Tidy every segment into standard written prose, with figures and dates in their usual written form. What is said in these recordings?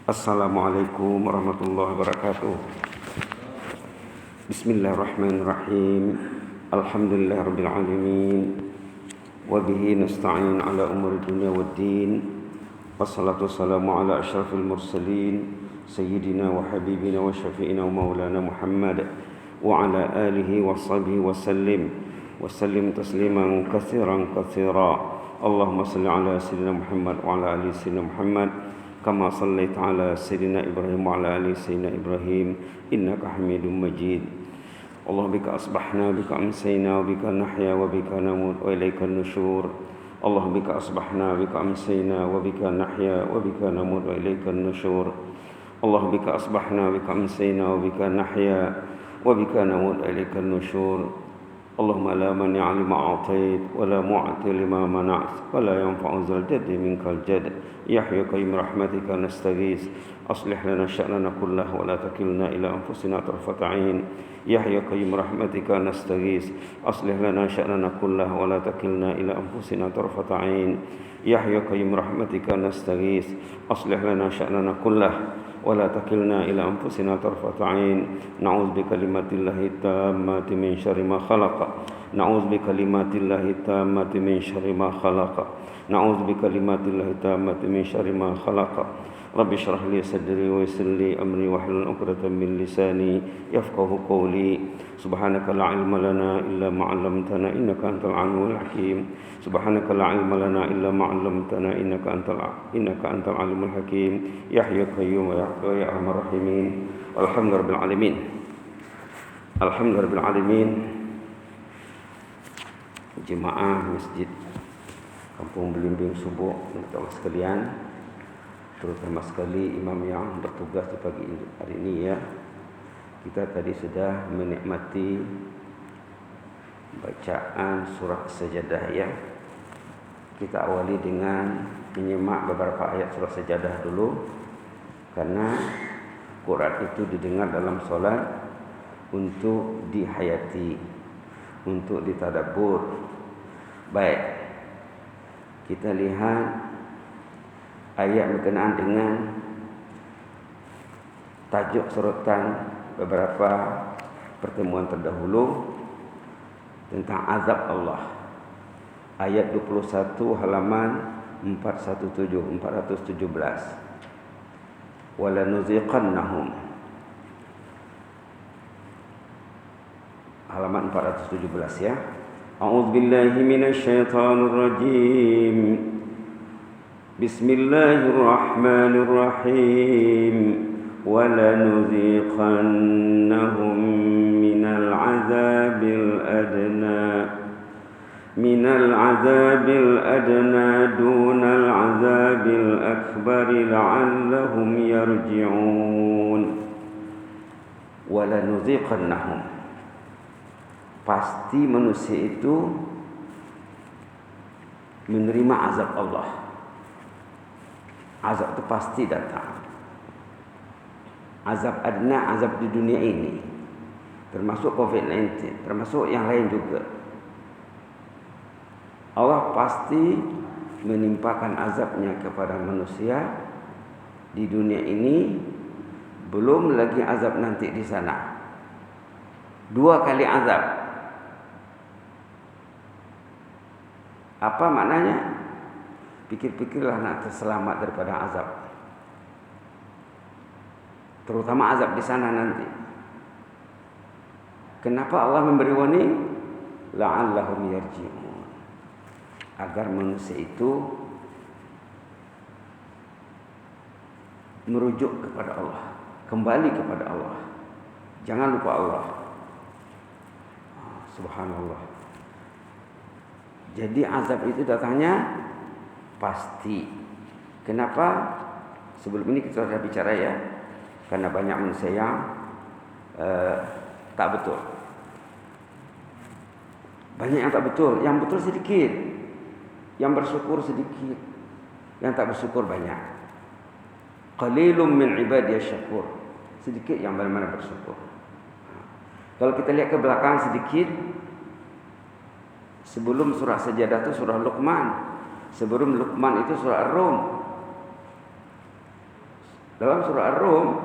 Assalamualaikum warahmatullahi wabarakatuh. Bismillahirrahmanirrahim. Alhamdulillahirabbil alamin. Wa bihi nasta'in ala umuri dunya waddin. Wassalatu wassalamu ala asyrafil mursalin sayyidina wa habibina wa syafi'ina wa maulana Muhammad wa ala alihi wa sahbihi wa sallim tasliman katsiran katsira. Allahumma salli ala sayyidina Muhammad wa ala ali sayyidina Muhammad kama sallaita ala sayyidina Ibrahim wa ala ali sayyidina Ibrahim innaka Hamidum Majid. Allah bika asbahna bika amsayna wa bika nahya wa bika namut wa ilaikan nusyur. Allah bika asbahna bika amsayna wa bika nahya wa bika namut wa ilaikan nusyur. Allah bika asbahna bika amsayna wa bika nahya wa bika namut wa ilaikan nusyur. Allahumma la mani'a lima a'tait wa la mu'ti lima mana'at wa la yanfa'u dzal jaddi minkal jadd. Ya hayyu qayyum rahmatika nastaghits aslih lana sya'nana kullahu wa la takilna ila anfusina tarfata 'ain. Ya hayyu qayyum rahmatika nastaghits aslih lana sya'nana kullahu wa la takilna ila anfusina tarfata 'ain. Ya hayyu qayyum rahmatika nastaghits aslih lana sya'nana kullahu ولا تكلنا إلى أنفسنا طرفة عين. نعوذ بكلمات الله التامات من شر ما خلق. نعوذ بكلمات الله التامات من شر ما خلق. نعوذ بكلمات الله التامات من شر ما خلق. رب اشرح لي صدري ويسر لي أمري واحلل عقدة من لساني يفقهوا قولي. سبحانك لا علم لنا إلا ما علمتنا إنك أنت العليم الحكيم. سبحانك لا علم لنا إلا ما علمتنا إنك أنت العليم الحكيم. يا حي يا قيوم يا أرحم الراحمين. والحمد لله رب العالمين. الحمد لله رب العالمين. Jemaah Masjid Kampung Belimbing Subuh teman-teman sekalian, terutama sekali imam yang bertugas di pagi hari ini ya. Kita tadi sudah menikmati bacaan surah Sajadah ya. Kita awali dengan menyimak beberapa ayat surah Sajadah dulu, karena Quran itu didengar dalam solat untuk dihayati, untuk ditadabbur. Baik, kita lihat ayat berkenaan dengan tajuk surutan beberapa pertemuan terdahulu tentang azab Allah. Ayat 21 halaman 417 wala nuziqannahum, halaman 417 ya. A'udzubillahi minasyaitonir rajim. Bismillahirrahmanirrahim. Wala nuziqannahum minal azabil adna dunal azabil akbar la'allahum yarji'un. Wala nuziqannahum, pasti manusia itu menerima azab Allah. Azab itu pasti datang. Azab adna, azab di dunia ini, termasuk COVID-19, termasuk yang lain juga. Allah pasti menimpakan azabnya kepada manusia di dunia ini, belum lagi azab nanti di sana. 2 kali azab. Apa maknanya? Pikir-pikirlah nak terselamat daripada azab, terutama azab di sana nanti. Kenapa Allah memberi warning? La'allahum yarji'un, agar manusia itu merujuk kepada Allah, kembali kepada Allah. Jangan lupa Allah. Subhanallah. Jadi azab itu datangnya pasti. Kenapa? Sebelum ini kita sudah bicara ya. Karena banyak manusia yang tak betul. Banyak yang tak betul. Yang betul sedikit. Yang bersyukur sedikit. Yang tak bersyukur banyak. Qalilum min ibadiyasy syakur. Sedikit yang benar-benar bersyukur. Kalau kita lihat ke belakang sedikit, sebelum surah Sajadah itu surah Luqman. Sebelum Luqman itu surah Ar-Rum. Dalam surah Ar-Rum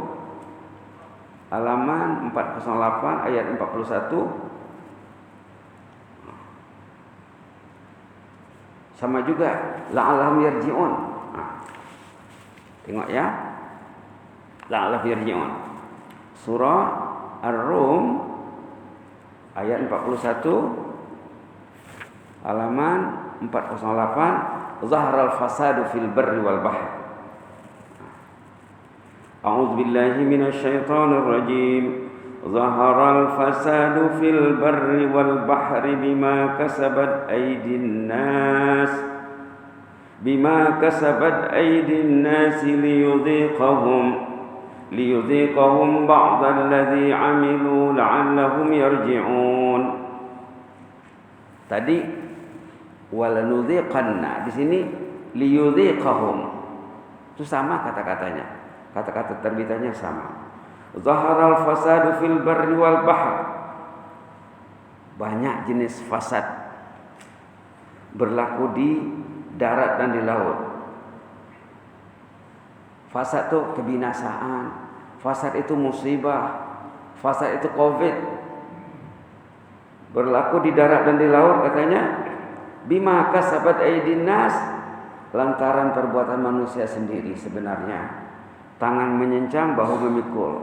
halaman 408 ayat 41 sama juga la'allahum yarji'un. Tengok ya. La'allahum yarji'un. Surah Ar-Rum ayat 41 halaman 408 Zaharal fasadu fil barri wal bahr. A'udzu billahi minasy syaithanir rajim. Zaharal fasadu fil barri wal bahri bima kasabat aydin nas liyudhiqahum ba'dal ladzi 'amilu la'allahum yarji'un. Tadi walanudhiqanna, di sini liyudhiqahum. Itu sama kata-katanya. Kata-kata terbitannya sama. Zaharal fasadu fil barri wal bahr. Banyak jenis fasad berlaku di darat dan di laut. Fasad itu kebinasaan, fasad itu musibah, fasad itu Covid. Berlaku di darat dan di laut katanya bima kasabat aydin nas, lantaran perbuatan manusia sendiri. Sebenarnya tangan menyencang, bahu memikul,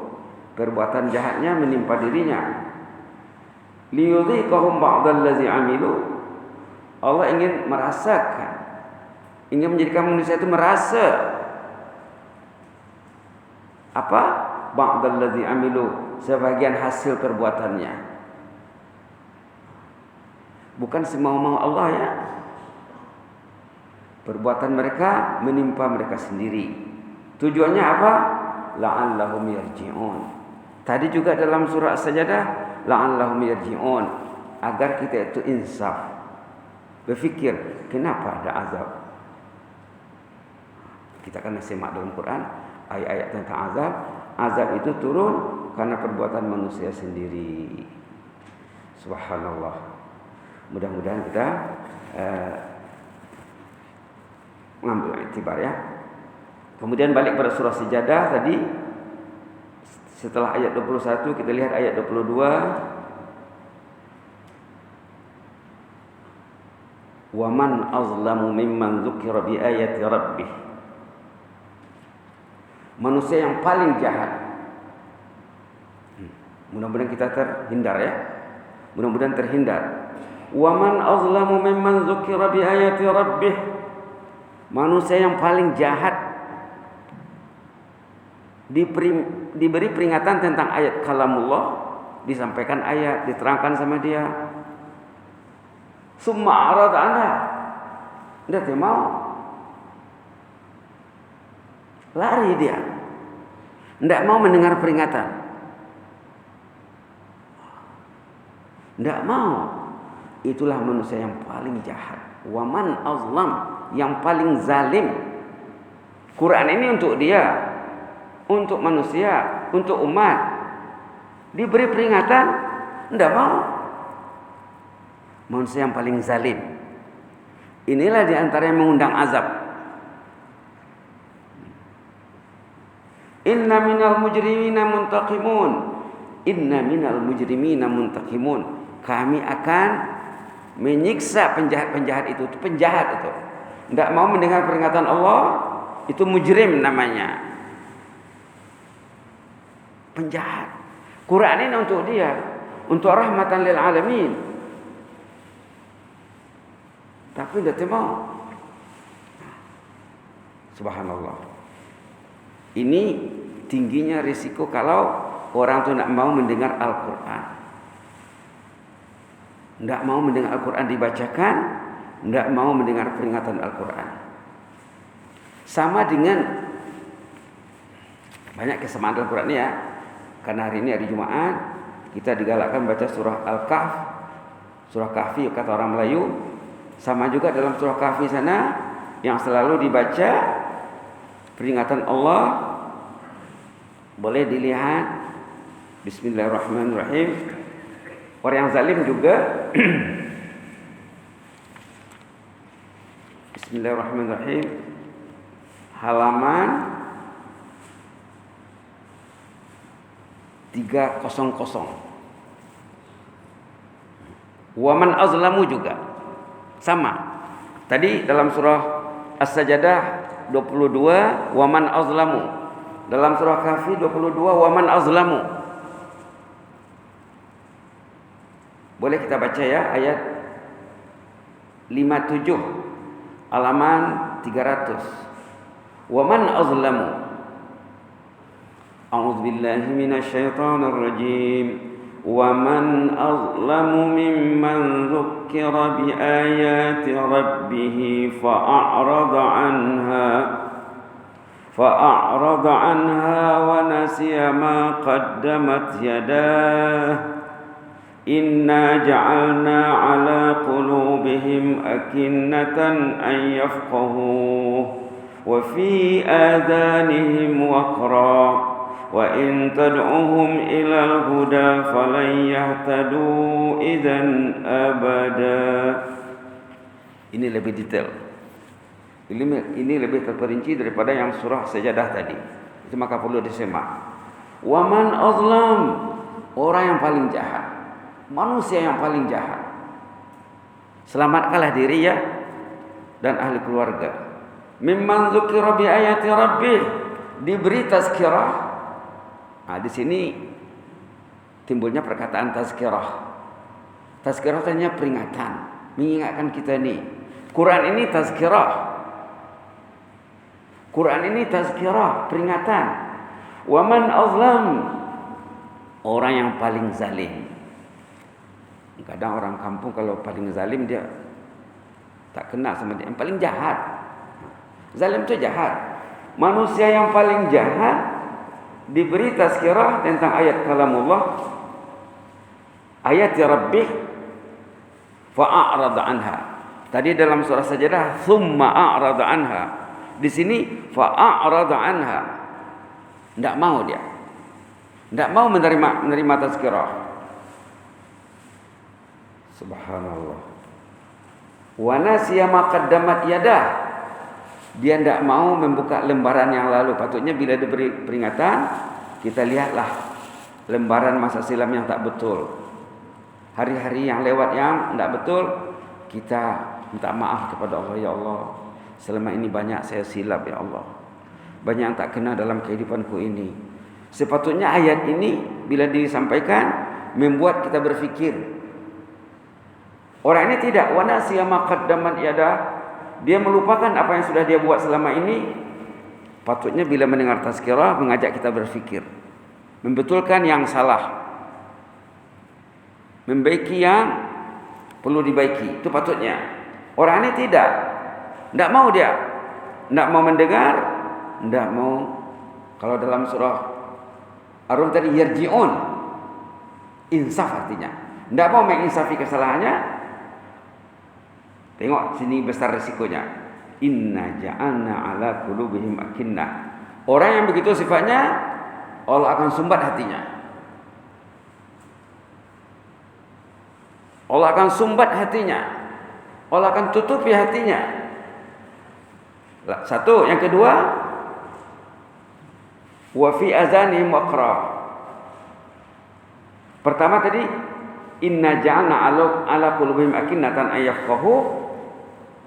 perbuatan jahatnya menimpa dirinya. Liyudhiqahum ba'dal ladzi 'amilu. Allah ingin merasakan, ingin menjadikan manusia itu merasa apa? Ba'dal ladzi 'amilu, sebagian hasil perbuatannya. Bukan semau-mau Allah ya. Perbuatan mereka menimpa mereka sendiri. Tujuannya apa? La'allahum yarji'un. Tadi juga dalam surah As-Sajdah, la'allahum yarji'un, agar kita itu insaf. Berfikir, kenapa ada azab? Kita akan simak dalam Quran ayat-ayat tentang azab. Azab itu turun karena perbuatan manusia sendiri. Subhanallah. Mudah-mudahan kita mengambil iktibar ya. Kemudian balik pada surah Sajadah tadi. Setelah ayat 21 kita lihat ayat 22. Wa man azlamu mimman dzukira bi ayati rabbih. Manusia yang paling jahat. Mudah-mudahan kita terhindar ya. Mudah-mudahan terhindar. Wa man azlamu mimman dzukira bi ayati rabbih. Manusia yang paling jahat diberi peringatan tentang ayat kalamullah, disampaikan ayat, diterangkan sama dia. Summa arada anha, tidak mau, lari dia, tidak mau mendengar peringatan, tidak mau. Itulah manusia yang paling jahat. Waman azlam, yang paling zalim. Quran ini untuk dia, untuk manusia, untuk umat. Diberi peringatan, tidak mau. Manusia yang paling zalim. Inilah diantara yang mengundang azab. Inna minal mujrimina muntaqimun. Inna minal mujrimina muntaqimun. Kami akan menyiksa penjahat-penjahat itu. Penjahat itu tidak mau mendengar peringatan Allah, itu mujrim namanya. Penjahat. Quran ini untuk dia, untuk rahmatan lil alamin. Tapi tidak mau. Subhanallah. Ini tingginya risiko kalau orang itu tidak mau mendengar Al-Quran. Tidak mau mendengar Al-Quran dibacakan, tidak mau mendengar peringatan Al-Quran. Sama dengan banyak kesamaan Al-Quran ya. Karena hari ini hari Jumat, kita digalakkan baca surah Al-Kahf, surah Kahfi kata orang Melayu. Sama juga dalam surah Kahfi sana yang selalu dibaca peringatan Allah. Boleh dilihat. Bismillahirrahmanirrahim. Orang yang zalim juga. Bismillahirrahmanirrahim. Halaman 300. Wa man azlamu juga sama. Tadi dalam surah As-Sajdah 22 wa man azlamu. Dalam surah Kahfi 22 wa man azlamu. Boleh kita baca ya ayat 57 halaman 300. Wa man azlamu. A'udzu billahi minasy syaithanir rajim. Wa man azlamu mimman dzukkira bi ayati rabbih fa'arada anha wa nasiya ma qaddamat yadah. Inna ja'alna ala qulubihim akinnatan an yafqahuhu wa fi adhanihim waqra wa in tad'uhum ila al-huda falan yahtadu idzan abada. Ini lebih detail. Ini lebih terperinci daripada yang surah Sajdah tadi. Itu maka perlu disimak. Wa man azlam, orang yang paling jahat, manusia yang paling jahat. Selamatkanlah diri ya dan ahli keluarga. Mimman dzukira bi ayati rabbih, diberi tazkirah. Nah, di sini timbulnya perkataan tazkirah. Tazkirah artinya peringatan, mengingatkan kita nih. Quran ini tazkirah. Quran ini tazkirah, peringatan. Wa man azlam, orang yang paling zalim. Kadang orang kampung kalau paling zalim dia tak kena sama dia. Yang paling jahat. Zalim itu jahat. Manusia yang paling jahat diberi tazkirah tentang ayat kalamullah. Ayat ya Rabbih fa'arada anha. Tadi dalam surah Sajdah thumma a'rada anha. Di sini fa'arada anha. Tidak mau dia. Tidak mau menerima tazkirah. Subhanallah. Wa nasiya ma qaddamat yadah. Dia tidak mau membuka lembaran yang lalu. Patutnya bila diberi peringatan, kita lihatlah lembaran masa silam yang tak betul. Hari-hari yang lewat yang tidak betul, kita minta maaf kepada Allah. Ya Allah, selama ini banyak saya silap ya Allah. Banyak yang tak kena dalam kehidupanku ini. Sepatutnya ayat ini bila disampaikan membuat kita berfikir. Orang ini tidak, wa nasiya ma qaddamat yadah. Dia melupakan apa yang sudah dia buat selama ini. Patutnya bila mendengar tazkirah mengajak kita berfikir, membetulkan yang salah, membaiki yang perlu dibaiki. Itu patutnya. Orang ini tidak mau dia, tidak mau mendengar, tidak mau. Kalau dalam surah Ar-Rum tadi yarji'un, insaf artinya, tidak mau menginsafi kesalahannya. Tengok sini besar resikonya. Inna ja'alna ala qulubihim akinnah. Orang yang begitu sifatnya, Allah akan sumbat hatinya. Allah akan sumbat hatinya. Allah akan tutupi hatinya. Satu, yang kedua, wa fi azanihim waqra. Pertama tadi, inna ja'alna ala qulubihim akinnatan ayyafqahu.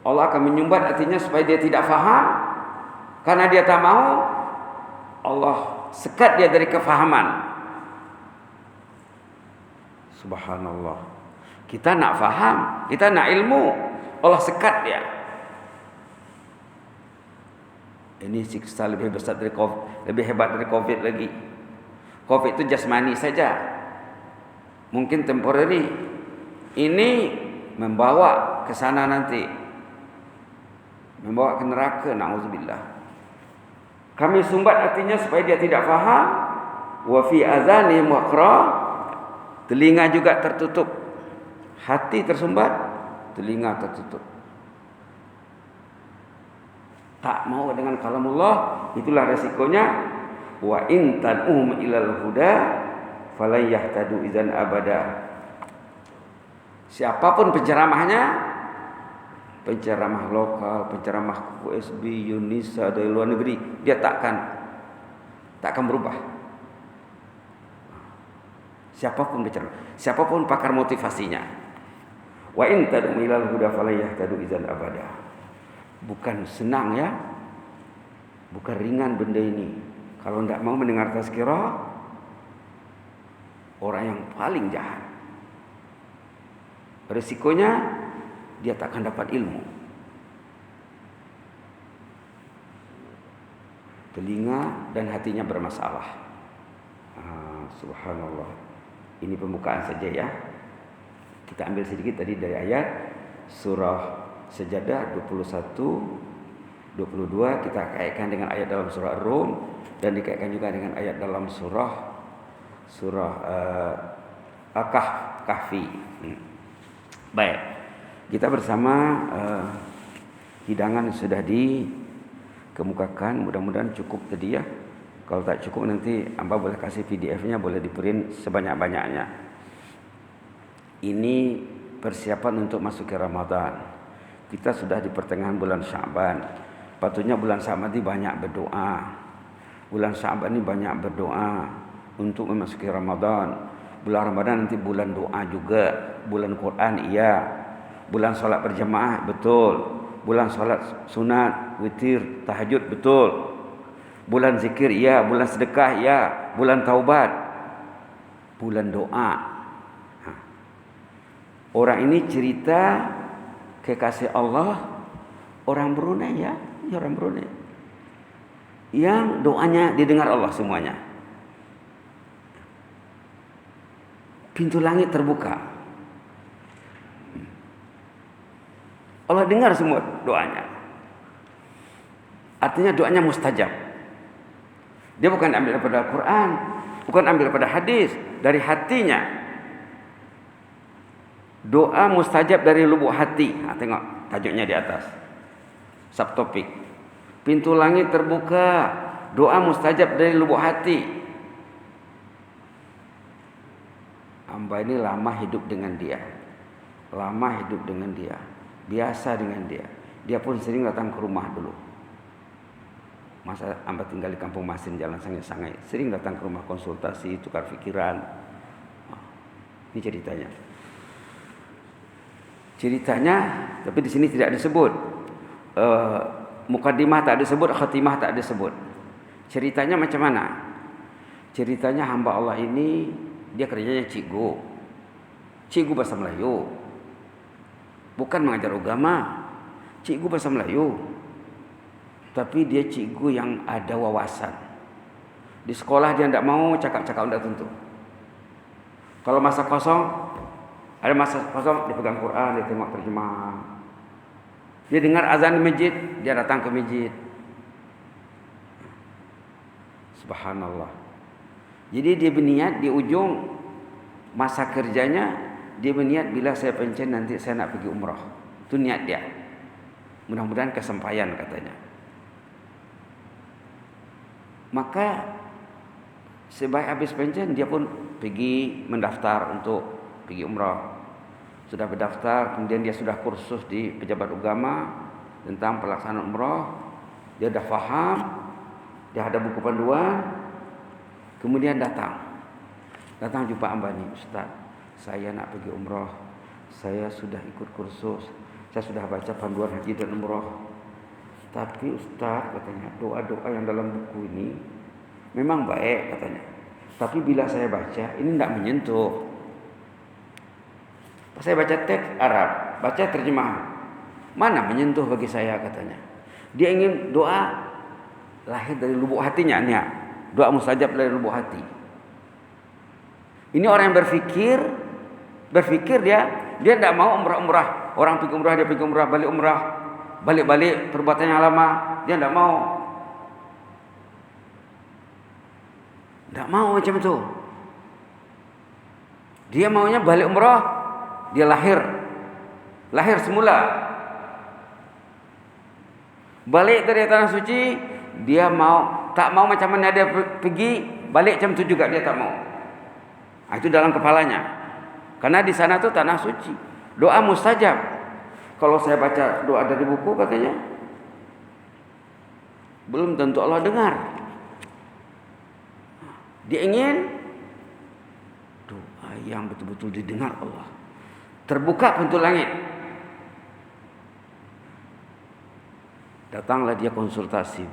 Allah akan menyumbat hatinya supaya dia tidak faham. Karena dia tak mau, Allah sekat dia dari kefahaman. Subhanallah. Kita nak faham, kita nak ilmu, Allah sekat dia. Ini siksa lebih besar dari COVID, lebih hebat dari COVID lagi. COVID itu jasmani saja, mungkin temporary. Ini membawa ke sana nanti, membawa ke neraka. Na'udzubillah. Kami sumbat hatinya supaya dia tidak faham. Wa fi azanihim waqra. Telinga juga tertutup. Hati tersumbat, telinga tertutup. Tak mau dengan kalamullah, itulah resikonya. Wa in tad'uhum ilal huda falan yahtadu idzan abada. Siapapun penceramahnya, penceramah lokal, penceramah QSB, Yunisa dari luar negeri, dia takkan berubah. Siapapun bicara, siapapun pakar motivasinya. Wa in tad'u ilal huda fala yahtadu idzan abada. Bukan senang ya. Bukan ringan benda ini. Kalau tidak mau mendengar tazkirah, orang yang paling jahat. Resikonya dia tak akan dapat ilmu. Telinga dan hatinya bermasalah. Subhanallah. Ini pembukaan saja ya. Kita ambil sedikit tadi dari ayat surah Sajadah 21, 22. Kita kaitkan dengan ayat dalam surah Ar-Rum dan dikaitkan juga dengan ayat dalam surah Kahfi. Baik. Kita bersama hidangan sudah dikemukakan. Mudah-mudahan cukup tadi ya. Kalau tak cukup nanti Amba boleh kasih PDF-nya, boleh diprint sebanyak-banyaknya. Ini persiapan untuk masuk ke Ramadan. Kita sudah di pertengahan bulan Sya'ban. Patutnya bulan Sya'ban ini banyak berdoa. Bulan Sya'ban ini banyak berdoa untuk memasuki Ramadan. Bulan Ramadan nanti bulan doa juga. Bulan Quran iya. Bulan salat berjamaah betul. Bulan salat sunat, witir, tahajud betul. Bulan zikir ya, bulan sedekah ya, bulan taubat, bulan doa. Orang ini cerita kekasih Allah, orang Brunei ya, orang Brunei. Yang doanya didengar Allah semuanya. Pintu langit terbuka. Allah dengar semua doanya. Artinya doanya mustajab. Dia bukan ambil daripada Al-Quran, bukan ambil daripada hadis, dari hatinya. Doa mustajab dari lubuk hati. Tengok tajuknya di atas. Subtopik. Pintu langit terbuka. Doa mustajab dari lubuk hati. Hamba ini lama hidup dengan dia. Lama hidup dengan dia. Biasa dengan dia. Dia pun sering datang ke rumah dulu. Masa Amba tinggal di Kampung Masin, Jalan Sangai-Sangai, sering datang ke rumah konsultasi, tukar pikiran. Ini ceritanya. Ceritanya, tapi di sini tidak disebut. Mukaddimah tak disebut, khatimah tak disebut. Ceritanya macam mana? Ceritanya hamba Allah ini, dia kerjanya cikgu. Cikgu bahasa Melayu. Bukan mengajar agama. Cikgu bahasa Melayu. Tapi dia cikgu yang ada wawasan. Di sekolah dia tidak mau cakap-cakap tidak tentu. Kalau masa kosong, ada masa kosong dia pegang Quran, dia tengok terjemahan. Dia dengar azan di masjid, dia datang ke masjid. Subhanallah. Jadi dia berniat di ujung masa kerjanya, dia berniat bila saya pencen nanti saya nak pergi umrah. Itu niat dia. Mudah-mudahan kesampaian katanya. Maka sebaik habis pensiun dia pun pergi mendaftar untuk pergi umrah. Sudah berdaftar, kemudian dia sudah kursus di pejabat agama tentang pelaksanaan umrah. Dia dah faham, dia ada buku panduan. Kemudian datang jumpa Amba ni, Ustaz, saya nak pergi umrah. Saya sudah ikut kursus, saya sudah baca panduan haji dan umrah. Tapi Ustaz katanya, doa-doa yang dalam buku ini memang baik katanya. Tapi bila saya baca, ini tidak menyentuh. Saya baca teks Arab, baca terjemahan, mana menyentuh bagi saya katanya. Dia ingin doa lahir dari lubuk hatinya, niat. Doa mustajab dari lubuk hati. Ini orang yang berfikir dia tidak mau umrah. Orang pergi umrah, dia pergi umrah, balik umrah. Balik-balik perbuatan yang lama, dia tidak mau. Tidak mau macam itu. Dia maunya balik umrah, dia lahir semula. Balik dari tanah suci, dia tak mau macam mana dia pergi, balik macam itu juga dia tak mau. Itu dalam kepalanya. Karena di sana tu tanah suci. Doa mustajab. Kalau saya baca doa dari buku katanya, belum tentu Allah dengar. Dia ingin Doa yang betul-betul didengar Allah. Terbuka pintu langit. Datanglah dia konsultasi.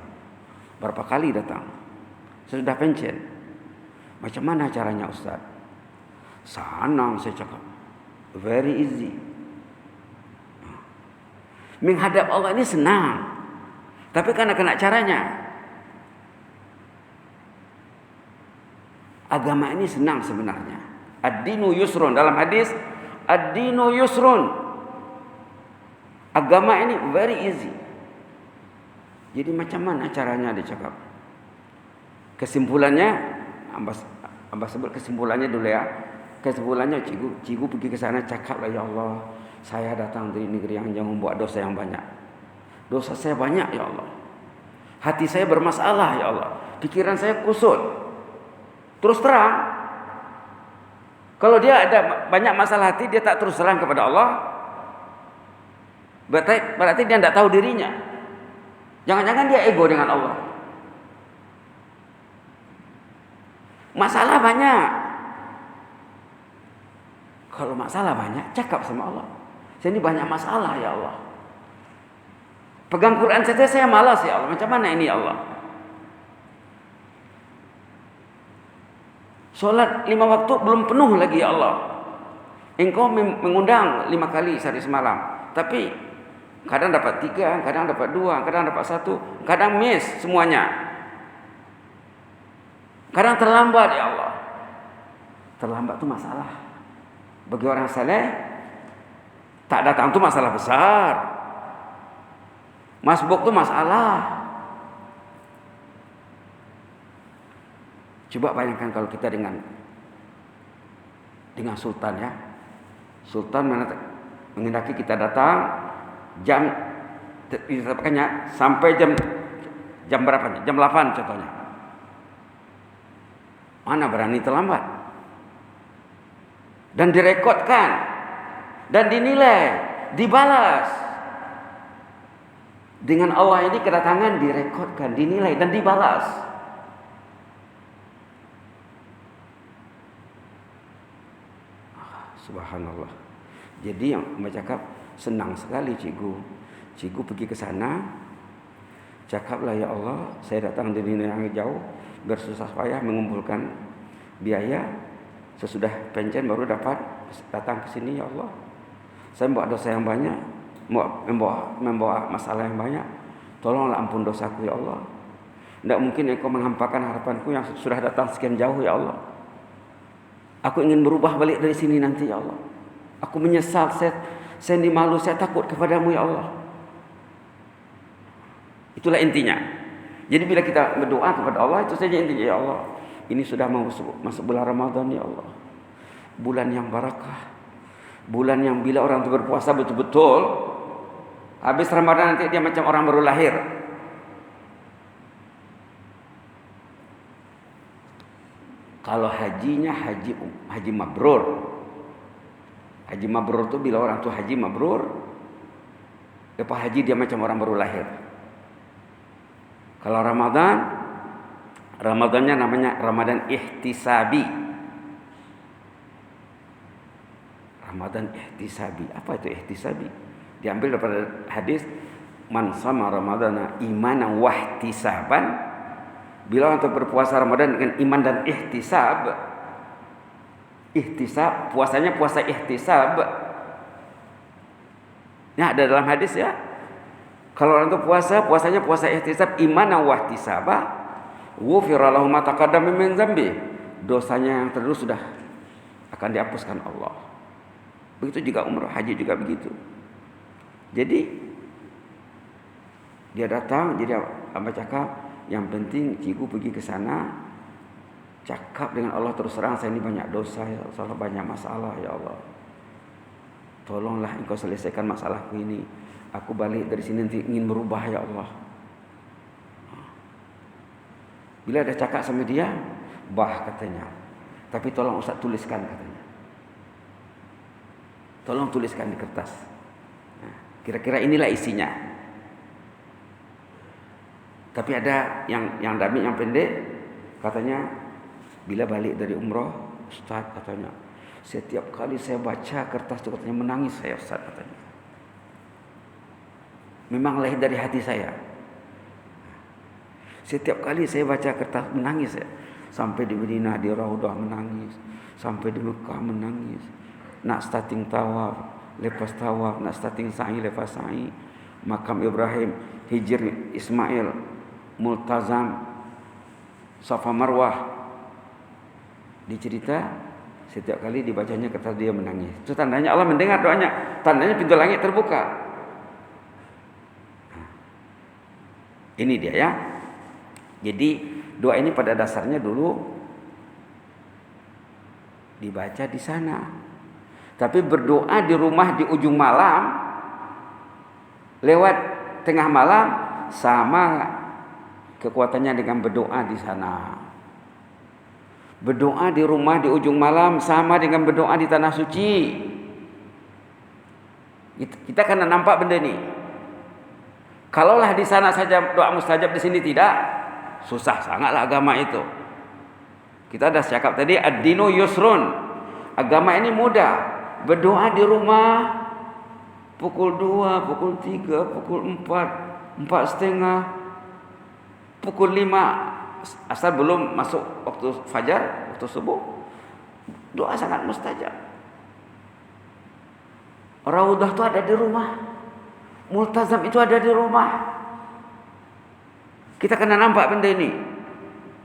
Berapa kali datang? Saya sudah pensiun. Macam mana caranya Ustaz? Senang saya cakap. Very easy. Menghadap Allah ini senang. Tapi karena kena caranya. Agama ini senang sebenarnya. Ad-dinu yusrun. Dalam hadis, ad-dinu yusrun. Agama ini very easy. Jadi macam mana caranya dia cakap? Kesimpulannya, Ambas sebut kesimpulannya dulu ya. Kesimpulannya cikgu pergi ke sana cakaplah, ya Allah, saya datang dari negeri yang jauh membuat dosa yang banyak. Dosa saya banyak ya Allah. Hati saya bermasalah ya Allah. Pikiran saya kusut. Terus terang, kalau dia ada banyak masalah hati, dia tak terus terang kepada Allah, berarti dia tidak tahu dirinya. Jangan-jangan dia ego dengan Allah. Masalah banyak. Kalau masalah banyak, cakap sama Allah. Saya ini banyak masalah ya Allah. Pegang Quran saja saya malas ya Allah. Macam mana ini ya Allah? Solat 5 waktu belum penuh lagi ya Allah. Engkau mengundang 5 kali sehari semalam. Tapi kadang dapat 3, kadang dapat 2, kadang dapat 1, kadang miss semuanya. Kadang terlambat ya Allah. Terlambat itu masalah. Bagi orang saleh, tak datang itu masalah besar. Masbuk itu masalah. Coba bayangkan kalau kita dengan sultan ya. Sultan menghendaki kita datang jam, ditetapkannya sampai jam berapa? Jam 8 contohnya. Mana berani terlambat? Dan direkodkan dan dinilai, dibalas. Dengan Allah ini kedatangan direkodkan, dinilai dan dibalas. Subhanallah. Jadi yang bercakap senang sekali cikgu. Cikgu pergi ke sana, cakaplah, ya Allah, saya datang dari negeri yang jauh, bersusah payah mengumpulkan biaya, sesudah pensiun baru dapat datang ke sini ya Allah. Saya membawa dosa yang banyak, membawa masalah yang banyak. Tolonglah ampun dosaku ya Allah. Tidak mungkin Engkau menghampakan harapanku yang sudah datang sekian jauh ya Allah. Aku ingin berubah balik dari sini nanti ya Allah. Aku menyesal, saya ini malu, saya takut kepadamu ya Allah. Itulah intinya. Jadi bila kita berdoa kepada Allah, itu saja intinya, ya Allah. Ini sudah masuk bulan Ramadan ya Allah. Bulan yang barakah. Bulan yang bila orang itu berpuasa betul-betul, habis Ramadan nanti dia macam orang baru lahir. Kalau hajinya haji mabrur. Haji mabrur itu bila orang itu haji mabrur, lepas haji dia macam orang baru lahir. Kalau Ramadannya namanya Ramadan ihtisabi. Ramadan ihtisabi. Apa itu ihtisabi? Diambil daripada hadis, man sama Ramadana imanan wahtisaban. Bila orang berpuasa Ramadan dengan iman dan ihtisab, puasanya puasa ihtisab. Ya, ada dalam hadis ya. Kalau orang itu puasanya puasa ihtisab, imanan wahtisaba, ghufira lahu ma taqaddama min dzambi. Dosanya yang terdahulu sudah akan dihapuskan Allah. Begitu juga umrah, haji juga begitu. Jadi dia datang, jadi apa cakap? Yang penting cikgu pergi ke sana, cakap dengan Allah terus terang, saya ini banyak dosa ya Allah, banyak masalah ya Allah. Tolonglah Engkau selesaikan masalahku ini. Aku balik dari sini nanti ingin berubah ya Allah. Bila ada cakap sama dia, katanya. Tapi tolong Ustaz tuliskan katanya. Tolong tuliskan di kertas. Kira-kira inilah isinya. Tapi ada yang pendek, katanya bila balik dari umroh Ustaz katanya, setiap kali saya baca kertas itu katanya menangis saya Ustaz katanya. Memang lahir dari hati saya. Setiap kali saya baca kertas menangis saya. Sampai di Madinah di Raudah menangis, sampai di Mekah menangis. Nak starting tawaf, lepas tawaf, nak starting sa'i, lepas sa'i. Makam Ibrahim, Hijr Ismail, Multazam, Safa Marwah. Dicerita setiap kali dibacanya kertas dia menangis. Itu tandanya Allah mendengar doanya. Tandanya pintu langit terbuka. Ini dia ya. Jadi doa ini pada dasarnya dulu dibaca di sana. Tapi berdoa di rumah di ujung malam, lewat tengah malam, sama kekuatannya dengan berdoa di sana. Berdoa di rumah di ujung malam sama dengan berdoa di tanah suci. Kita akan nampak benda ini. Kalaulah di sana saja doa mustajab, di sini tidak, susah sangatlah agama itu. Kita dah cakap tadi, ad-dinu yusrun. Agama ini mudah. Berdoa di rumah pukul 2, pukul 3, pukul 4, 4:30, pukul 5, asal belum masuk waktu fajar, waktu subuh. Doa sangat mustajab. Raudah itu ada di rumah. Multazam itu ada di rumah. Kita kena nampak benda ini.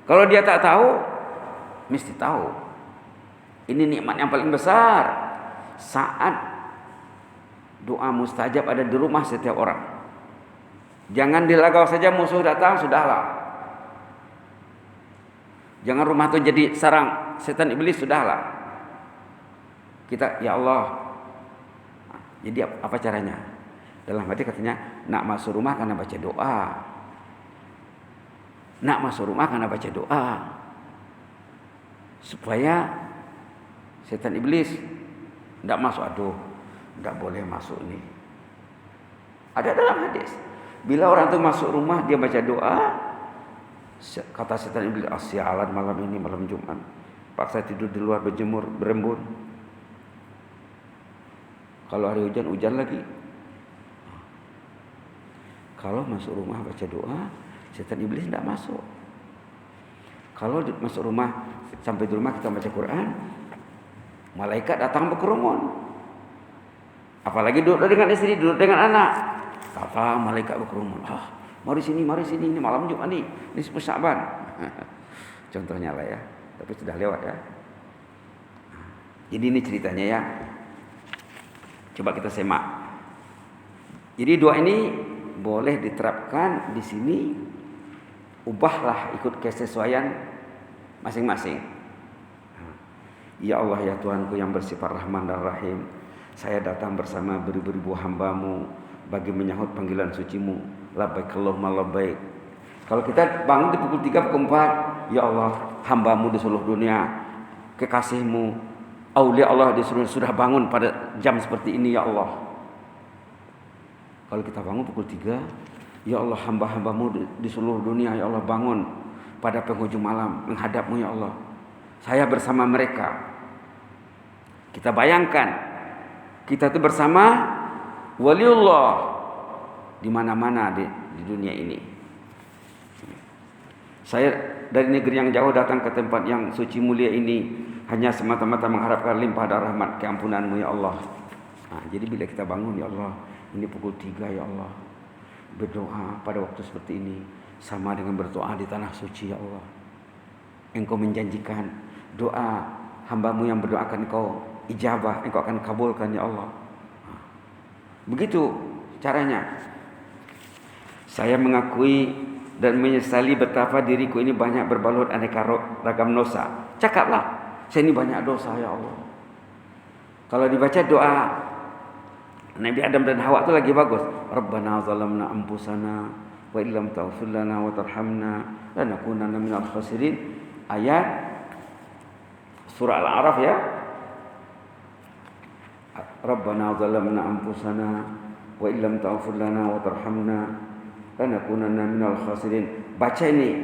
Kalau dia tak tahu, mesti tahu. Ini nikmat yang paling besar. Saat doa mustajab ada di rumah setiap orang. Jangan dilagau saja musuh datang, sudahlah. Jangan rumah itu jadi sarang setan iblis, sudahlah. Kita, ya Allah. Jadi apa caranya? Dalam hati katanya, nak masuk rumah karena baca doa. Nak masuk rumah karena baca doa. Supaya setan iblis tidak masuk. Aduh, tidak boleh masuk nih. Ada dalam hadis. Bila orang itu masuk rumah, dia baca doa, kata setan iblis, sialan malam ini, malam Jumat, paksa tidur di luar berjemur, berembun. Kalau hari hujan, hujan lagi. Kalau masuk rumah baca doa, setan iblis tidak masuk. Kalau masuk rumah, sampai di rumah kita baca Quran, malaikat datang berkerumun. Apalagi duduk dengan istri, duduk dengan anak, apa malaikat berkerumun. Mari sini, ini malam Jumat nih, ini 10 Sya'ban. Contohnya lah ya, tapi sudah lewat ya. Jadi ini ceritanya ya. Coba kita semak. Jadi doa ini boleh diterapkan di sini. Ubahlah ikut kesesuaian masing-masing. Ya Allah, ya Tuhanku yang bersifat Rahman dan Rahim, saya datang bersama beribu-ribu hamba-Mu bagi menyahut panggilan suci-Mu. Labbaik Allahumma labbaik. Kalau kita bangun di pukul 3, pukul 4, ya Allah, hamba-Mu di seluruh dunia, kekasih-Mu, aulia Allah di seluruh sudah bangun pada jam seperti ini, ya Allah. Kalau kita bangun pukul 3, ya Allah, hamba-hamba-Mu di seluruh dunia, ya Allah, bangun pada penghujung malam menghadap-Mu, ya Allah. Saya bersama mereka. Kita bayangkan, kita itu bersama waliullah di mana-mana di dunia ini. Saya dari negeri yang jauh datang ke tempat yang suci mulia ini hanya semata-mata mengharapkan limpah dan rahmat keampunan-Mu, ya Allah. Jadi bila kita bangun, ya Allah, ini pukul 3, ya Allah, berdoa pada waktu seperti ini sama dengan berdoa di tanah suci, ya Allah. Engkau menjanjikan doa hamba-Mu yang berdoakan Engkau ijabah, Engkau akan kabulkan, ya Allah. Begitu caranya. Saya mengakui dan menyesali betapa diriku ini banyak berbalut aneka ragam dosa. Cakaplah, saya ini banyak dosa, ya Allah. Kalau dibaca doa Nabi Adam dan Hawa itu lagi bagus. Rabbana zalamna anfusana wa illam taghfir lana wa tarhamna lanakunanna minal khasirin. Ayat surah Al-A'raf ya. Rabbana zalamna anfusana wa illam taghfir lana wa tarhamna lanakunanna minal khasirin. Baca ini,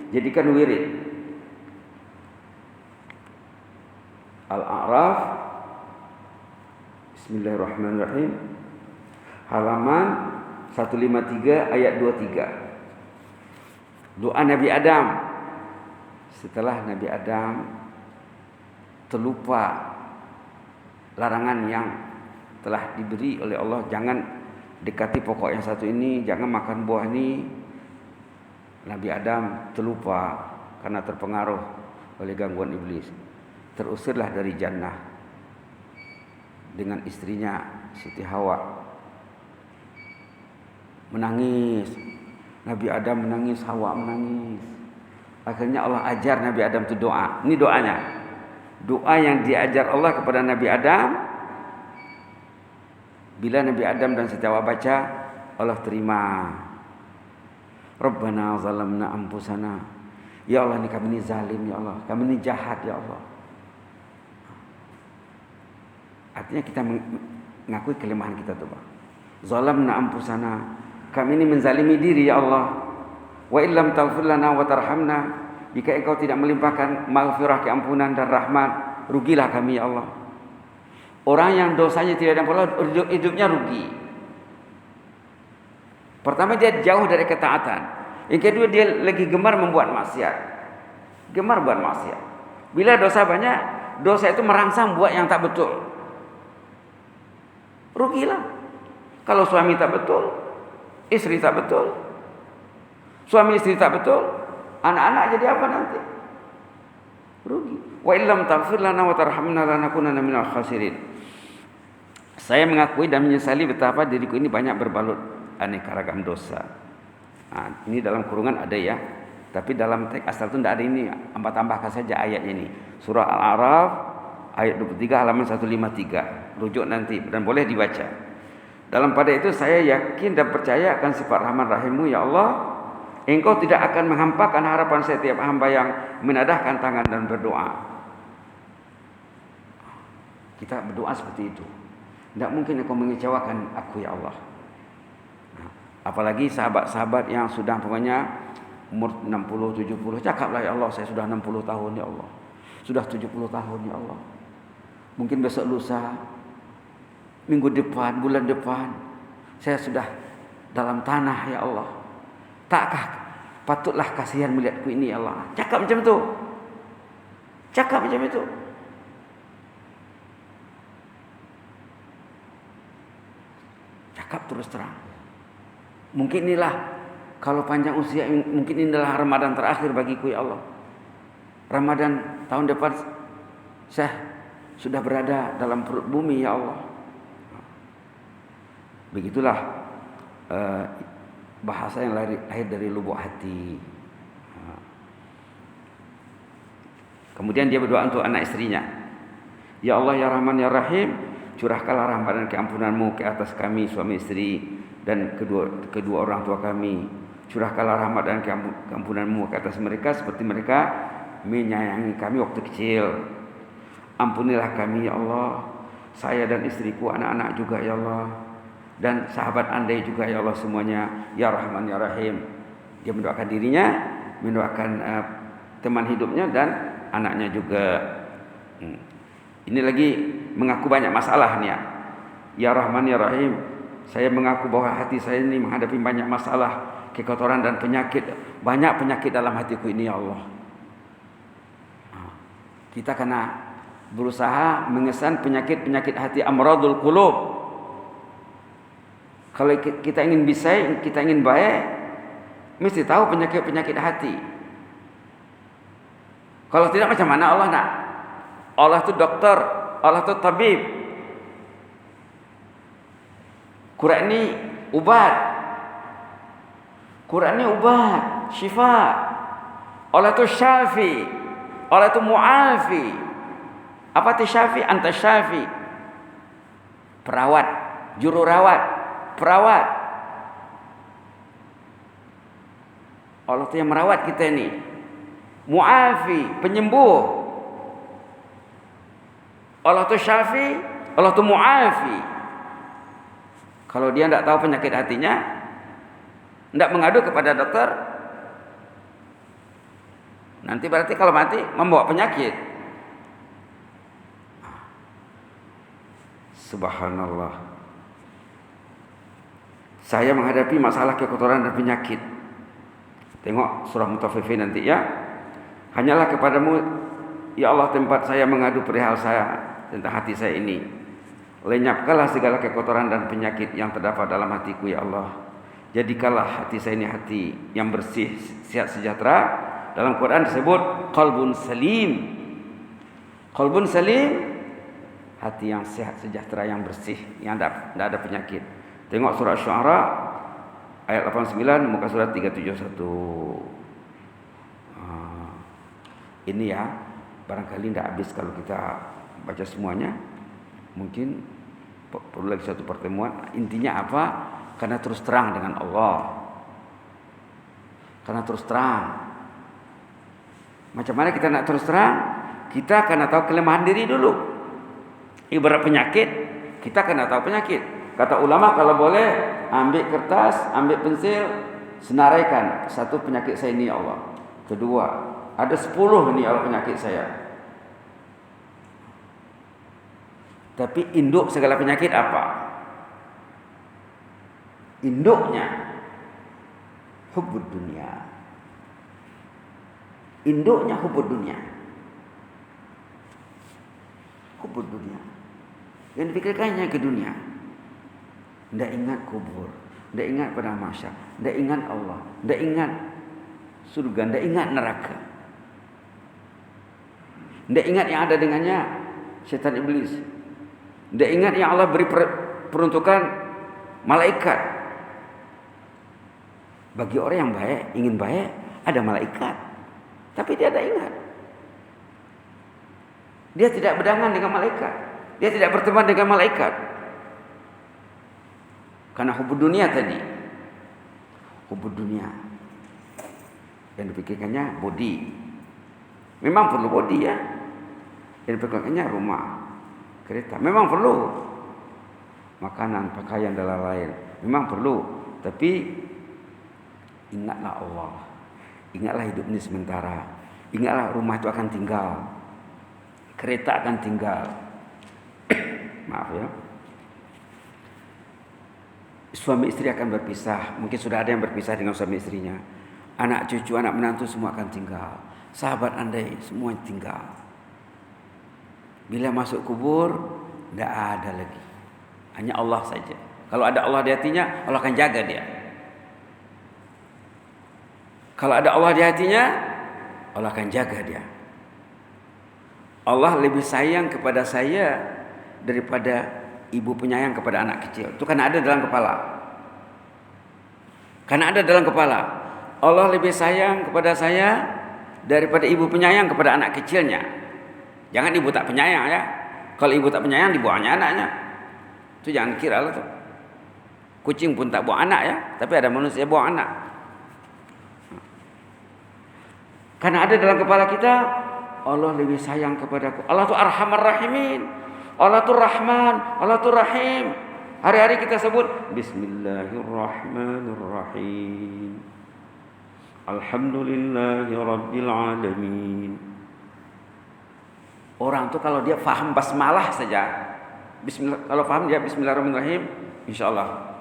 jadikan wirid. Al-A'raf, Bismillahirrahmanirrahim, halaman 153 ayat 23. Doa Nabi Adam setelah Nabi Adam terlupa larangan yang telah diberi oleh Allah, jangan dekati pokok yang satu ini, jangan makan buah ini. Nabi Adam terlupa karena terpengaruh oleh gangguan iblis. Terusirlah dari jannah dengan istrinya Siti Hawa. Menangis. Nabi Adam menangis, Hawa menangis. Akhirnya Allah ajar Nabi Adam itu doa. Ini doanya. Doa yang diajar Allah kepada Nabi Adam. Bila Nabi Adam dan Siti Hawa baca, Allah terima. Rabbana zalamna anfusana. Ya Allah, ini kami ini zalim ya Allah. Kami ini jahat ya Allah. Artinya kita mengakui kelemahan kita tuh, Pak. Zalamna anfusana. Kami ini menzalimi diri ya Allah. Wa illam taghfir lana wa tarhamna. Jika Engkau tidak melimpahkan maghfirah, keampunan dan rahmat, rugilah kami ya Allah. Orang yang dosanya tidak diampuni Allah, hidupnya rugi. Pertama, dia jauh dari ketaatan. Yang kedua, dia lagi gemar membuat maksiat. Gemar buat maksiat. Bila dosa banyak, dosa itu merangsang buat yang tak betul. Rugilah. Kalau suami tak betul, istri tak betul, suami istri tak betul, anak-anak jadi apa nanti? Rugi. Wa illam taghfir lana wa tarhamna lanakunanna minal khasirin. Saya mengakui dan menyesali betapa diriku ini banyak berbalut aneka ragam dosa. Nah, ini dalam kurungan ada ya, tapi dalam teks asal itu tidak ada ini. Tambahkan saja ayatnya ini. Surah Al-A'raf ayat 23 halaman 153. Rujuk nanti dan boleh dibaca. Dalam pada itu saya yakin dan percaya akan sifat Rahman Rahim-Mu ya Allah. Engkau tidak akan menghampakan harapan setiap hamba yang menadahkan tangan dan berdoa. Kita berdoa seperti itu. Tidak mungkin Engkau mengecewakan aku ya Allah. Nah, apalagi sahabat-sahabat yang sudah pokoknya umur 60, 70. Cakaplah ya Allah, saya sudah 60 tahun ya Allah. Sudah 70 tahun ya Allah. Mungkin besok lusa, minggu depan, bulan depan, saya sudah dalam tanah ya Allah. Takkah patutlah kasihan melihatku ini ya Allah. Cakap macam itu. Cakap macam itu. Cakap terus terang. Mungkin inilah, kalau panjang usia, mungkin inilah Ramadan terakhir bagiku ya Allah. Ramadan tahun depan saya sudah berada dalam perut bumi ya Allah. Begitulah bahasa yang lahir dari lubuk hati. Kemudian dia berdoa untuk anak istrinya. Ya Allah ya Rahman ya Rahim, curahkanlah rahmat dan keampunan-Mu ke atas kami suami istri dan kedua orang tua kami. Curahkanlah rahmat dan keampunan-Mu ke atas mereka seperti mereka menyayangi kami waktu kecil. Ampunilah kami ya Allah, saya dan istriku, anak-anak juga ya Allah, dan sahabat andai juga ya Allah semuanya ya Rahman ya Rahim. Dia mendoakan dirinya, mendoakan teman hidupnya dan anaknya juga. Ini lagi mengaku banyak masalah nih ya. Ya Rahman ya Rahim, saya mengaku bahwa hati saya ini menghadapi banyak masalah, kekotoran dan penyakit. Banyak penyakit dalam hatiku ini ya Allah. Kita kena berusaha mengesan penyakit-penyakit hati, amradul qulub. Kalau kita ingin bisa, kita ingin baik, mesti tahu penyakit-penyakit hati. Kalau tidak macam mana Allah nak? Allah itu dokter, Allah itu tabib. Quran ini ubat. Quran ini ubat, syifa. Allah itu syafi. Allah itu mu'afi. Apa itu syafi? Anta syafi. Perawat, jururawat, perawat. Allah itu yang merawat kita ini. Mu'afi, penyembuh. Allah itu syafi, Allah itu mu'afi. Kalau dia tidak tahu penyakit hatinya, tidak mengadu kepada dokter, nanti berarti kalau mati membawa penyakit. Subhanallah. Saya menghadapi masalah kekotoran dan penyakit. Tengok surah Mutaffifin nanti ya. Hanyalah kepadamu ya Allah tempat saya mengadu perihal saya tentang hati saya ini. Lenyapkanlah segala kekotoran dan penyakit yang terdapat dalam hatiku ya Allah. Jadikanlah hati saya ini hati yang bersih, sehat sejahtera. Dalam Quran disebut qalbun salim. Qalbun salim, hati yang sehat sejahtera, yang bersih, yang tidak ada penyakit. Tengok surah Syu'ara ayat 89, muka surat 371. Ini ya, barangkali tidak habis kalau kita baca semuanya. Mungkin perlu lagi satu pertemuan. Intinya apa? Karena terus terang dengan Allah. Karena terus terang. Macam mana kita nak terus terang? Kita kena tahu kelemahan diri dulu. Ibarat penyakit, kita kena tahu penyakit. Kata ulama kalau boleh ambil kertas, ambil pensil, senaraikan satu penyakit saya ini ya Allah. Kedua, ada 10 ini Allah penyakit saya. Tapi induk segala penyakit apa? Induknya hubbud dunia. Induknya hubbud dunia. Hubbud dunia. Yang dipikirkannya ke dunia. Tidak ingat kubur, tidak ingat pada mahsyar, tidak ingat Allah, tidak ingat surga, tidak ingat neraka. Tidak ingat yang ada dengannya syaitan iblis. Tidak ingat yang Allah beri peruntukan malaikat. Bagi orang yang baik, ingin baik, ada malaikat. Tapi dia tidak ingat. Dia tidak berdangan dengan malaikat. Dia tidak berteman dengan malaikat. Karena hubud dunia tadi. Hubud dunia. Yang dipikirkannya body. Memang perlu body ya. Yang dipikirkannya rumah, kereta. Memang perlu. Makanan, pakaian dan lain-lain. Memang perlu. Tapi ingatlah Allah. Ingatlah hidup ini sementara. Ingatlah rumah itu akan tinggal. Kereta akan tinggal. Maaf ya. Suami istri akan berpisah. Mungkin sudah ada yang berpisah dengan suami istrinya. Anak cucu, anak menantu semua akan tinggal. Sahabat andai semua tinggal. Bila masuk kubur, tidak ada lagi. Hanya Allah saja. Kalau ada Allah di hatinya, Allah akan jaga dia. Kalau ada Allah di hatinya, Allah akan jaga dia. Allah lebih sayang kepada saya daripada ibu penyayang kepada anak kecil. Itu karena ada dalam kepala. Karena ada dalam kepala. Allah lebih sayang kepada saya daripada ibu penyayang kepada anak kecilnya. Jangan ibu tak penyayang ya. Kalau ibu tak penyayang dibuangnya anaknya. Itu jangan kira lah tuh. Kucing pun tak buang anak ya. Tapi ada manusia buang anak. Karena ada dalam kepala kita, Allah lebih sayang kepadaku. Allah itu Arhamar Rahimin. Allah itu Rahman, Allah itu Rahim. Hari-hari kita sebut Bismillahirrahmanirrahim. Alhamdulillahi Rabbil Alamin. Orang itu kalau dia faham basmalah saja, kalau faham dia Bismillahirrahmanirrahim, insyaAllah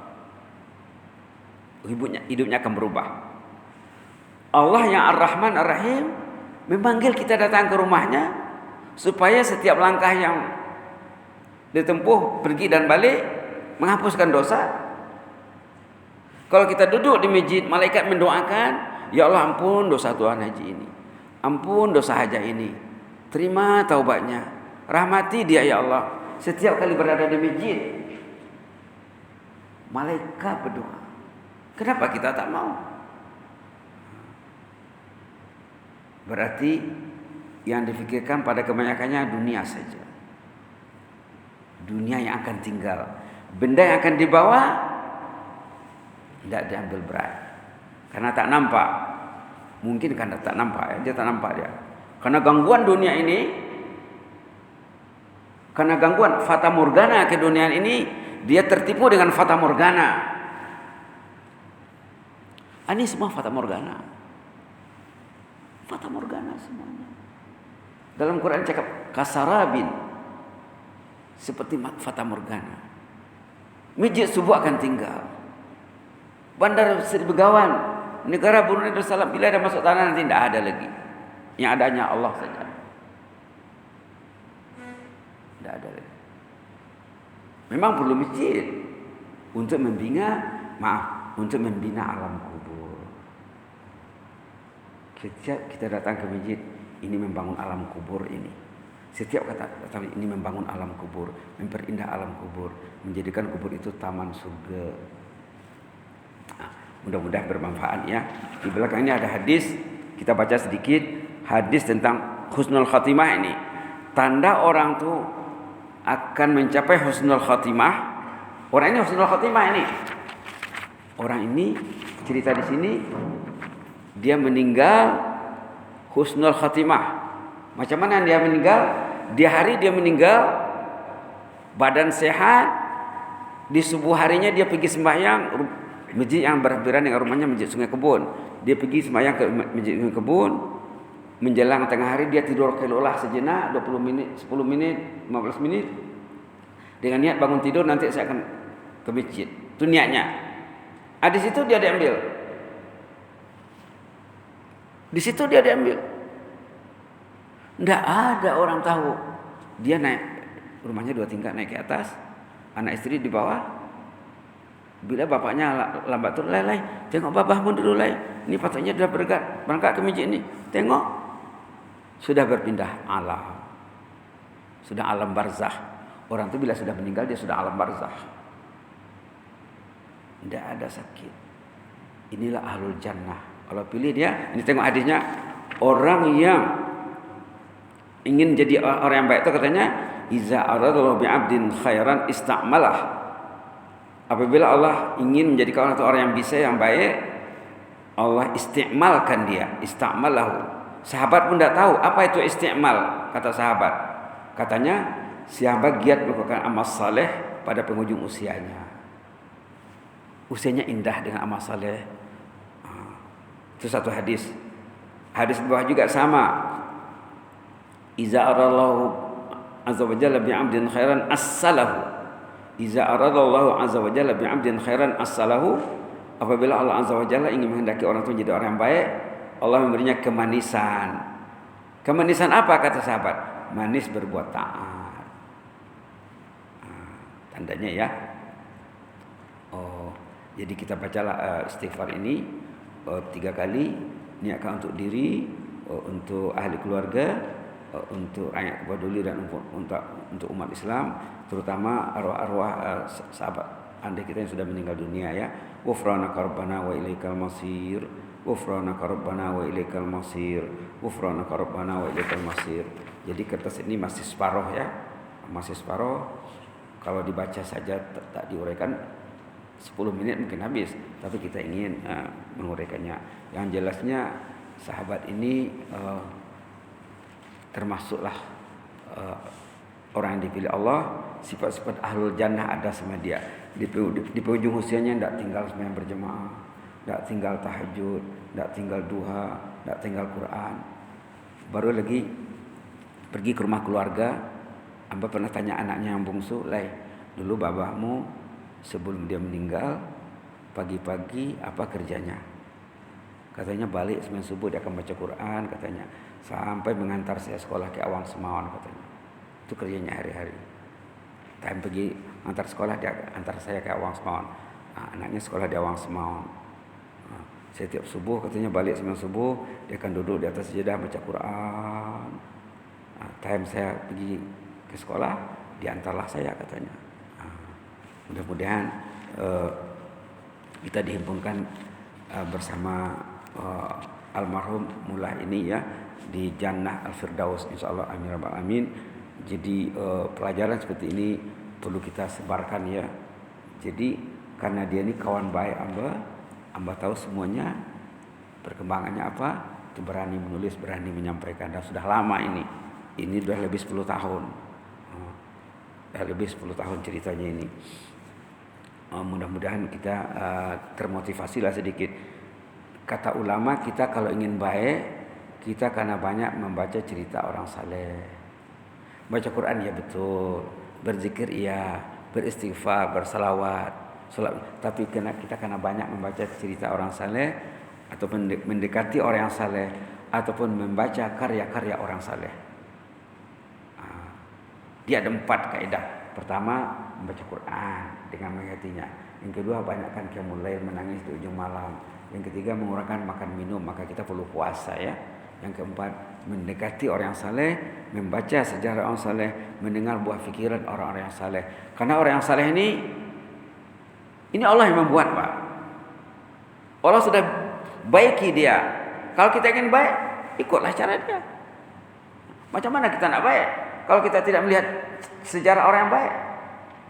hidupnya akan berubah. Allah yang Ar-Rahman Ar-Rahim memanggil kita datang ke rumahnya supaya setiap langkah yang ditempuh pergi dan balik menghapuskan dosa. Kalau kita duduk di masjid, malaikat mendoakan, ya Allah ampun dosa Tuhan haji ini, ampun dosa hajah ini, terima taubatnya, rahmati dia ya Allah. Setiap kali berada di masjid, malaikat berdoa. Kenapa kita tak mau? Berarti yang difikirkan pada kebanyakannya dunia saja. Dunia yang akan tinggal. Benda yang akan dibawa tidak diambil berat. Karena tak nampak. Mungkin karena tak nampak ya. Dia tak nampak dia. Karena gangguan dunia ini, karena gangguan fata morgana keduniaan ini, dia tertipu dengan fata morgana. Ini semua fata morgana. Fata morgana semuanya. Dalam Quran cakap kasarabin, seperti fata morgana. Masjid subuh akan tinggal. Bandar Sri Begawan, negara Brunei Darussalam, bila ada masuk tanah nanti tidak ada lagi. Yang adanya Allah saja. Tidak ada lagi. Memang perlu masjid untuk membina alam kubur. Kita datang ke masjid, ini membangun alam kubur ini. Setiap kata ini membangun alam kubur, memperindah alam kubur, menjadikan kubur itu taman surga. Nah, mudah-mudahan bermanfaat ya. Di belakang ini ada hadis, kita baca sedikit hadis tentang husnul khatimah ini. Tanda orang tuh akan mencapai husnul khatimah. Orang ini husnul khatimah ini. Orang ini cerita di sini dia meninggal husnul khatimah. Macam mana dia meninggal? Di hari dia meninggal badan sehat, di subuh harinya dia pergi sembahyang masjid yang berhampiran dengan rumahnya, Masjid Sungai Kebun. Dia pergi sembahyang ke Masjid Sungai Kebun. Menjelang tengah hari dia tidur kelolah sejenak 20 menit, 10 menit, 15 menit. Dengan niat bangun tidur nanti saya akan ke masjid. Itu niatnya. Di situ dia diambil. Di situ dia diambil. Tidak ada orang tahu. Dia naik, rumahnya 2 tingkat, naik ke atas, anak istri di bawah. Bila bapaknya lambat turun, lai, tengok babahmu dulu, lai. Ini patutnya sudah berangkat ke masjid ini. Tengok, sudah berpindah alam. Sudah alam barzah. Orang itu bila sudah meninggal, dia sudah alam barzah. Tidak ada sakit. Inilah ahlul jannah. Kalau pilih dia, ini tengok hadisnya, orang yang ingin jadi orang yang baik itu katanya, iza aradallahu bi'abdin khairan ista'malah. Apabila Allah ingin menjadikan orang yang bisa, yang baik, Allah isti'malkan dia, ista'malahu. Sahabat pun tidak tahu apa itu isti'mal, kata sahabat. Katanya, sahabat giat melakukan amal saleh pada penghujung usianya. Usianya indah dengan amal saleh. Itu satu hadis. Hadis di bawah juga sama. Iza aradallahu azza wa jalla bi'abdin khairan as-salahu. Iza aradallahu azza wa jalla bi'abdin khairan as-salahu. Apabila Allah azza wa jalla ingin menghendaki orang itu menjadi orang yang baik, Allah memberinya kemanisan. Kemanisan apa kata sahabat? Manis berbuat taat. Tandanya ya. Oh, jadi kita bacalah istighfar ini 3 kali, niatkan untuk diri, untuk ahli keluarga, untuk rakyat peduli dan untuk umat Islam, terutama arwah-arwah sahabat andai kita yang sudah meninggal dunia ya. Ghufranaka rabbana wa ilaikal masir. Ghufranaka rabbana wa ilaikal masir. Ghufranaka rabbana wa ilaikal masir. Jadi kertas ini masih separuh ya. Masih separuh. Kalau dibaca saja tak diuraikan 10 menit mungkin habis, tapi kita ingin menguraikannya. Yang jelasnya sahabat ini termasuklah orang yang dipilih Allah, sifat-sifat ahlul jannah ada sama dia. Di penghujung usianya tidak tinggal sembahyang berjemaah, tidak tinggal tahajud, tidak tinggal duha, tidak tinggal Quran. Baru lagi pergi ke rumah keluarga, hamba pernah tanya anaknya yang bungsu, lai, dulu babahmu sebelum dia meninggal pagi-pagi apa kerjanya? Katanya balik sembahyang subuh dia akan baca Quran katanya. Sampai mengantar saya sekolah ke Awang Semaon katanya. Itu kerjanya hari-hari. Time pergi antar sekolah, dia antar saya ke Awang Semaon. Anaknya sekolah di Awang Semaon. Setiap subuh katanya balik sembahyang subuh, dia akan duduk di atas sejadah baca Quran. Time saya pergi ke sekolah, diantarlah saya katanya. Mudah-mudahan kita dihimpunkan bersama almarhum Mullah ini ya di Jannah Al-Firdaus insyaallah, amin rabbal alamin. Jadi pelajaran seperti ini perlu kita sebarkan ya. Jadi karena dia ini kawan baik Amba tahu semuanya perkembangannya apa, itu berani menulis, berani menyampaikan, dan sudah lama ini sudah lebih 10 tahun. Sudah lebih 10 tahun ceritanya ini. Mudah-mudahan kita termotivasi lah sedikit. Kata ulama, kita kalau ingin baik, kita karena banyak membaca cerita orang saleh. Baca Quran ya betul, berzikir iya, beristighfar, bersalawat, salat. Tapi karena banyak membaca cerita orang saleh atau mendekati orang yang saleh ataupun membaca karya-karya orang saleh. Dia ada 4 kaidah. Pertama, membaca Quran dengan menghayatinya. Yang kedua, banyakkan qiyamul lail, menangis di ujung malam. Yang ketiga, mengurangkan makan minum, maka kita perlu puasa ya. Yang keempat, mendekati orang yang saleh, membaca sejarah orang saleh, mendengar buah fikiran orang-orang yang saleh. Karena orang yang saleh ini Allah yang membuat, Pak. Allah sudah baiki dia. Kalau kita ingin baik, ikutlah cara dia. Macam mana kita nak baik kalau kita tidak melihat sejarah orang yang baik?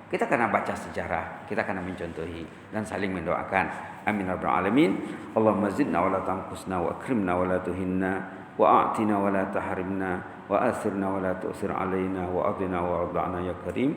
Kita kena baca sejarah, kita kena mencontohi dan saling mendoakan. Amin ya rabbal alamin. Allahumma zidna wa la tanqusna wa akrimna wa la tuhinna wa a'tina wa la tahrimna wa athirna wa la tu'sir alaina wa adina wa arda'na ya karim.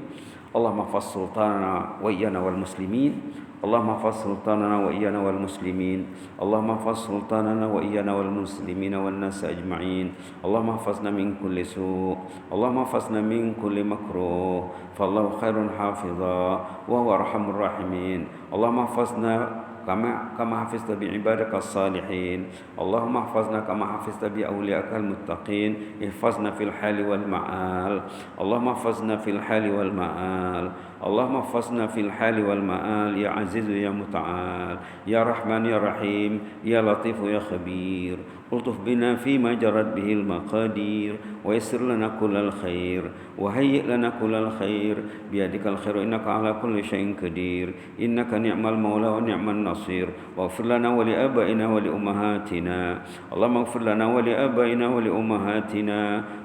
Allahumma hafaz sultanana wa iyyana wal muslimin. Allahumma hafaz sultanana wa iyyana wal muslimin. Allahumma hafaz sultanana wa iyyana wal muslimina wan nas ajma'in. Allahumma hafazna min kulli su'. Allahumma hafazna min kulli makruh. Fallahu khairun hafiza wa huwa arhamur rahimin. Allahumma hafazna kama hafizta bi ibadaka as-salihin. Allahumma hafazna kama hafizta bi awliyaka al-muttaqin. Ihfazna fil hali wal ma'al. Allahumma hafazna fil hali wal ma'al. Allahumma hafazna fil hali wal ma'al ya aziz ya muta'al ya rahman ya rahim ya latif ya khabir. Ultuf bina fima jarat bihil maqadir wa yassir lana kullal khair wa hayyi' lana kullal khair biyadikal khairu innaka ala kulli syai'in qadir. Innaka ni'mal maula wa ni'man nasir. Waghfir lana wa li abaina wa li ummahatina. Allahumma ighfir lana wa li abaina wa li ummahatina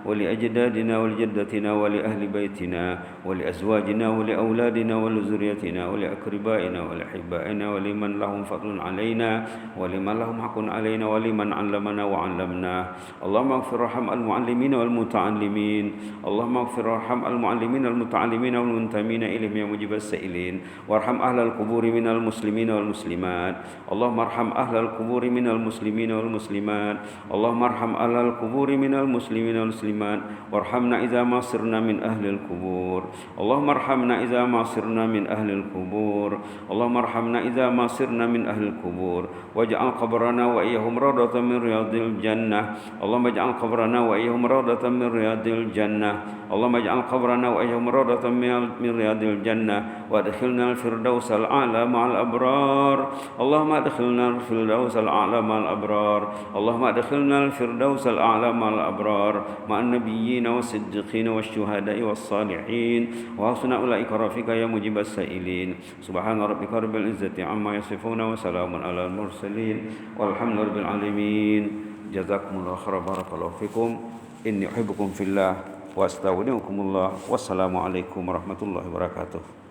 wa li ajdadina wa li jaddatina wa li ahli baitina wa li azwajina wa li auladina wa li zurriyyatina wa li aqribaina wa li ahibbaina wa liman lahum fadlun alaina wa liman lahum haqqun alaina wa liman 'allamana وعلمنا. اللهم اغفر وارحم المعلمين والمتعلمين. اللهم اغفر وارحم المعلمين والمتعلمين والمنتمين إليهم يا مجيب السائلين. وارحم أهل القبور من المسلمين والمسلمات. اللهم ارحم أهل القبور من المسلمين والمسلمات. اللهم ارحم أهل القبور من المسلمين والمسلمات. وارحمنا إذا ما صرنا من أهل القبور. اللهم ارحمنا إذا ما صرنا من أهل القبور. اللهم ارحمنا إذا ما صرنا من أهل القبور. واجعل قبرنا وإياهم روضة من رياض الجنة. اللهم اجعل قبرنا وإياهم روضة من رياض الجنة. اللهم اجعل قبرنا وإياهم روضة من رياض الجنة. وادخلنا الفردوس الأعلى مع الأبرار. اللهم ادخلنا الفردوس الأعلى مع الأبرار. اللهم ادخلنا الفردوس الأعلى مع الأبرار مع النبيين والصديقين والشهداء والصالحين وحسن أولئك رفيقا يا مجيب السائلين. سبحان ربك رب العزة عما يصفون وسلام على المرسلين والحمد لله رب العالمين. Jazakumullah khairan, barakallahu fikum. Inni uhibbukum fillah wa astagfirukumullah. Wassalamualaikum warahmatullahi wabarakatuh.